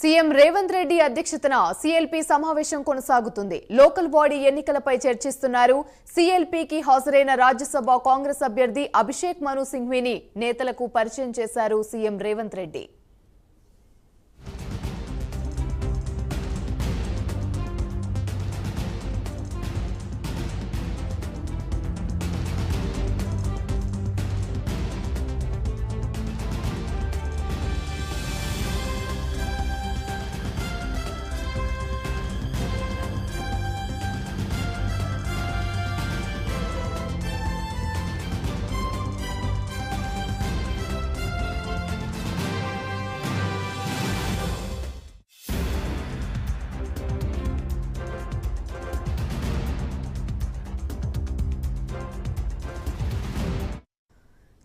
CM Revanth Reddy అధ్యక్షతన CLP సమావేశం కొనసాగుతుంది. లోకల్ బాడీ ఎన్నికలపై చర్చిస్తున్నారు. సీఎల్పీకి హాజరైన రాజ్యసభ కాంగ్రెస్ అభ్యర్థి అభిషేక్ మను సింఘ్వీని నేతలకు పరిచయం చేశారు సీఎం రేవంత్ రెడ్డి.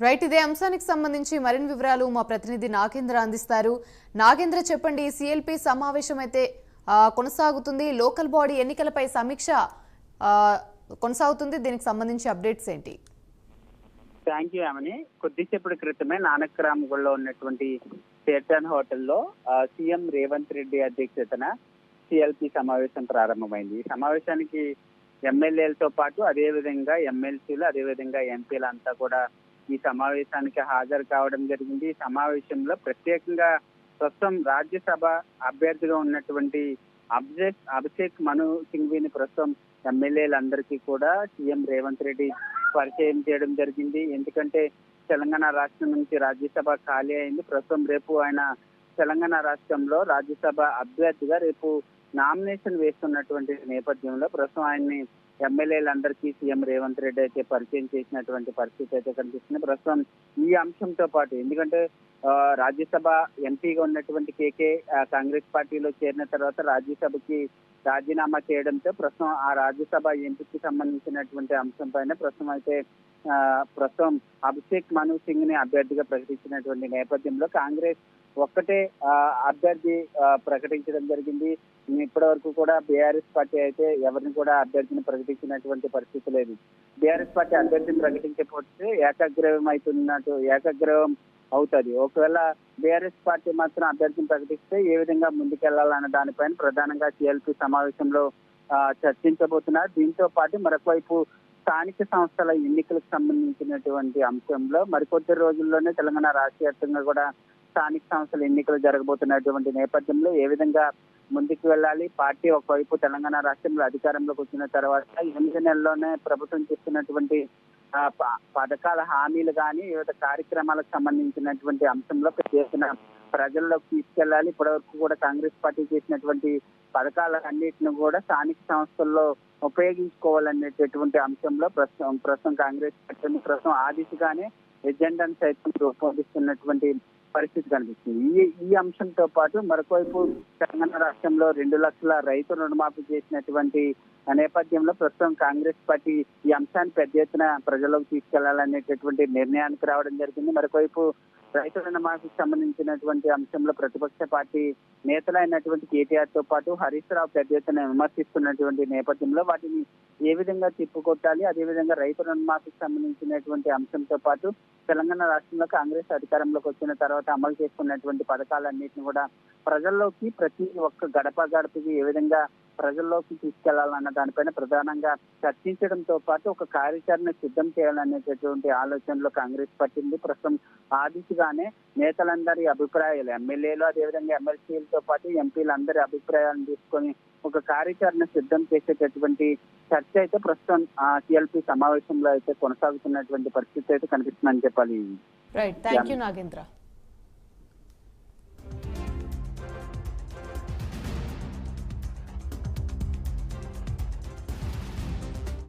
రైట్, ఇదే అంశానికి సంబంధించి మరిన్ని వివరాలు మా ప్రతినిధి నాగేంద్ర అందిస్తారు. నాగేంద్ర, చెప్పండి. సీఎల్పీ సమావేశం అయితే కొనసాగుతుంది. లోకల్ బాడీ ఎన్నికలపై సమీక్ష కొనసాగుతుంది. దీనికి సంబంధించి అప్డేట్స్ ఏంటి? Thank you Amani. కొద్దిసేపటి క్రితమే నానక్రామ్గూడలో ఉన్నటువంటి షేర్టాన్ హోటల్లో సీఎం రేవంత్ రెడ్డి అధ్యక్షతన సీఎల్పీ సమావేశం ప్రారంభమైంది. ఈ సమావేశానికి ఎమ్మెల్యేలతో పాటు అదేవిధంగా ఎమ్మెల్సీలు అదేవిధంగా ఎంపీలు అంతా కూడా ఈ సమావేశానికి హాజరు కావడం జరిగింది. ఈ సమావేశంలో ప్రత్యేకంగా ప్రస్తుతం రాజ్యసభ అభ్యర్థిగా ఉన్నటువంటి అభిషేక్ మను సింఘ్వీని ప్రస్తుతం ఎమ్మెల్యేలందరికీ కూడా సీఎం రేవంత్ రెడ్డి పరిచయం చేయడం జరిగింది. ఎందుకంటే తెలంగాణ రాష్ట్రం నుంచి రాజ్యసభ ఖాళీ అయింది. ప్రస్తుతం రేపు ఆయన తెలంగాణ రాష్ట్రంలో రాజ్యసభ అభ్యర్థిగా రేపు నామినేషన్ వేస్తున్నటువంటి నేపథ్యంలో ప్రస్తుతం ఆయన్ని ఎమ్మెల్యేలందరికీ సీఎం రేవంత్ రెడ్డి అయితే పరిచయం చేసినటువంటి పరిస్థితి అయితే కనిపిస్తుంది. ప్రస్తుతం ఈ అంశంతో పాటు ఎందుకంటే రాజ్యసభ ఎంపీగా ఉన్నటువంటి కేకే కాంగ్రెస్ పార్టీలో చేరిన తర్వాత రాజ్యసభకి రాజీనామా చేయడంతో ప్రస్తుతం ఆ రాజ్యసభ ఎంపీకి సంబంధించినటువంటి అంశం పైన ప్రస్తుతం అభిషేక్ మను సింగ్ ని అభ్యర్థిగా ప్రకటించినటువంటి నేపథ్యంలో కాంగ్రెస్ ఒక్కటే అభ్యర్థి ప్రకటించడం జరిగింది. ఇప్పటి వరకు కూడా బీఆర్ఎస్ పార్టీ అయితే ఎవరిని కూడా అభ్యర్థిని ప్రకటించినటువంటి పరిస్థితి లేదు. బీఆర్ఎస్ పార్టీ అభ్యర్థిని ప్రకటించకపోతే ఏకగ్రీవం అవుతుంది. ఒకవేళ బీఆర్ఎస్ పార్టీ మాత్రం అభ్యర్థిని ప్రకటిస్తే ఏ విధంగా ముందుకెళ్లాలన్న దానిపైన ప్రధానంగా సీఎల్పీ సమావేశంలో చర్చించబోతున్నారు. దీంతో పాటు మరొకవైపు స్థానిక సంస్థల ఎన్నికలకు సంబంధించినటువంటి అంశంలో మరికొద్ది రోజుల్లోనే తెలంగాణ రాష్ట్ర వ్యాప్తంగా కూడా స్థానిక సంస్థల ఎన్నికలు జరగబోతున్నటువంటి నేపథ్యంలో ఏ విధంగా ముందుకు వెళ్ళాలి, పార్టీ ఒకవైపు తెలంగాణ రాష్ట్రంలో అధికారంలోకి వచ్చిన తర్వాత 8 నెలల్లోనే ప్రభుత్వం చేస్తున్నటువంటి పథకాల హామీలు కానీ వివిధ కార్యక్రమాలకు సంబంధించినటువంటి అంశంలో ప్రత్యేక ప్రజల్లోకి తీసుకెళ్లాలి. ఇప్పటివరకు కూడా కాంగ్రెస్ పార్టీ చేసినటువంటి పథకాలన్నింటిని కూడా స్థానిక సంస్థల్లో ఉపయోగించుకోవాలనేటటువంటి అంశంలో ప్రస్తుతం కాంగ్రెస్ పార్టీ ప్రస్తుతం ఆ దిశగానే ఎజెండాను సైతం రూపొందిస్తున్నటువంటి పరిస్థితి కనిపిస్తుంది. ఈ అంశంతో పాటు మరొకవైపు తెలంగాణ రాష్ట్రంలో 2 లక్షల రైతు రుణమాఫీ చేసినటువంటి నేపథ్యంలో ప్రస్తుతం కాంగ్రెస్ పార్టీ ఈ అంశాన్ని పెద్ద ఎత్తున ప్రజల్లోకి తీసుకెళ్లాలనేటటువంటి నిర్ణయానికి రావడం జరిగింది. మరొకవైపు రైతు రుణమాఫీకి సంబంధించినటువంటి అంశంలో ప్రతిపక్ష పార్టీ నేతలైనటువంటి కేటీఆర్ తో పాటు హరీష్ రావు పెద్ద ఎత్తున విమర్శిస్తున్నటువంటి నేపథ్యంలో వాటిని ఏ విధంగా తిప్పుకొట్టాలి, అదేవిధంగా రైతు రుణమాఫీకి సంబంధించినటువంటి అంశంతో పాటు తెలంగాణ రాష్ట్రంలో కాంగ్రెస్ అధికారంలోకి వచ్చిన తర్వాత అమలు చేసుకున్నటువంటి పథకాలన్నింటినీ కూడా ప్రజల్లోకి ప్రతి ఒక్క గడపకి ఏ విధంగా ప్రజల్లోకి తీసుకెళ్లాలన్న దానిపైన ప్రధానంగా చర్చించడంతో పాటు ఒక కార్యాచరణ సిద్ధం చేయాలనేటటువంటి ఆలోచనలో కాంగ్రెస్ పార్టీ ఉంది. ప్రస్తుతం ఆ దిశగానే నేతలందరి అభిప్రాయాలు ఎమ్మెల్యేలు అదేవిధంగా ఎమ్మెల్సీలతో పాటు ఎంపీలందరి అభిప్రాయాలను తీసుకొని ఒక కార్యాచరణ సిద్ధం చేసేటటువంటి చర్చ అయితే ప్రస్తుతం సీఎల్పీ సమావేశంలో అయితే కొనసాగుతున్నటువంటి పరిస్థితి అయితే కనిపిస్తుందని చెప్పాలి. Right, thank you Nagendra.